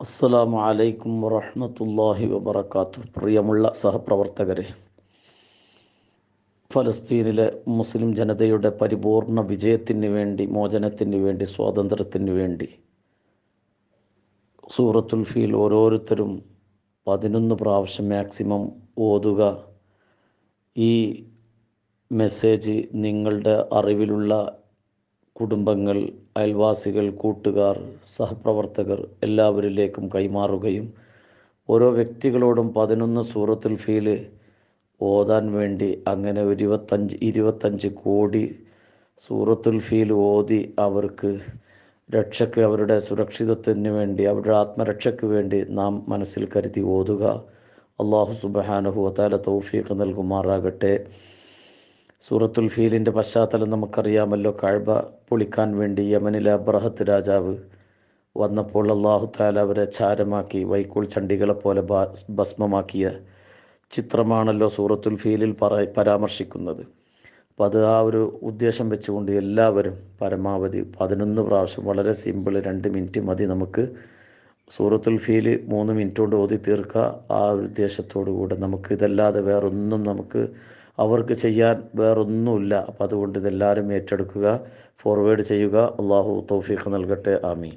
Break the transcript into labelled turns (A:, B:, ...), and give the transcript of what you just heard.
A: അസ്സലാമു അലൈക്കും വറഹ്മത്തുള്ളാഹി വബറകാതുഹു. പ്രിയമുള്ള സഹപ്രവർത്തകരെ, ഫലസ്തീനിലെ മുസ്ലിം ജനതയുടെ പരിപൂർണ വിജയത്തിന് വേണ്ടി, മോചനത്തിന് വേണ്ടി, സ്വാതന്ത്ര്യത്തിന് വേണ്ടി സൂറത്തുൽ ഫീൽ ഓരോരുത്തരും 11 പ്രാവശ്യം മാക്സിമം ഓതുക. ഈ മെസ്സേജ് നിങ്ങളുടെ അറിവിലുള്ള കുടുംബങ്ങൾ, അയൽവാസികൾ, കൂട്ടുകാർ, സഹപ്രവർത്തകർ എല്ലാവരിലേക്കും കൈമാറുകയും ഓരോ വ്യക്തികളോടും 11 സൂറത്തുൽ ഫീൽ ഓതാൻ വേണ്ടി അങ്ങനെ 25 കോടി സൂറത്തുൽ ഫീൽ ഓതി അവർക്ക് രക്ഷയ്ക്ക്, അവരുടെ സുരക്ഷിതത്വത്തിന് വേണ്ടി, അവരുടെ ആത്മരക്ഷയ്ക്ക് വേണ്ടി നാം മനസ്സിൽ കരുതി ഓതുക. അല്ലാഹു സുബ്ഹാനഹു വ തആല തൗഫീഖ് നൽകുമാറാകട്ടെ. സൂറത്തുൽ ഫീലിൻ്റെ പശ്ചാത്തലം നമുക്കറിയാമല്ലോ. കഅബ പൊളിക്കാൻ വേണ്ടി യമനിലെ അബ്രഹത്ത് രാജാവ് വന്നപ്പോൾ അല്ലാഹു തആല അവരെ ചാരമാക്കി, വൈക്കോൽ ചണ്ടികളെ പോലെ ഭസ്മമാക്കിയ ചിത്രമാണല്ലോ സൂറത്തുൽ ഫീലിൽ പരാമർശിക്കുന്നത്. അപ്പോൾ അത് ആ ഒരു ഉദ്ദേശം വെച്ചുകൊണ്ട് എല്ലാവരും പരമാവധി 11 പ്രാവശ്യം, വളരെ സിമ്പിൾ, 2 മിനിറ്റ് മതി നമുക്ക് സൂറത്തുൽ ഫീൽ 3 മിനിറ്റ് കൊണ്ട് ഓതി തീർക്കുക. ആ ഉദ്ദേശത്തോടു കൂടെ നമുക്ക് ഇതല്ലാതെ വേറൊന്നും നമുക്ക് അവർക്ക് ചെയ്യാൻ വേറൊന്നുമില്ല. അപ്പോൾ അതുകൊണ്ട് ഇതെല്ലാവരും ഏറ്റെടുക്കുക, ഫോർവേഡ് ചെയ്യുക. അള്ളാഹു തൗഫീഖ് നൽകട്ടെ. ആമീൻ.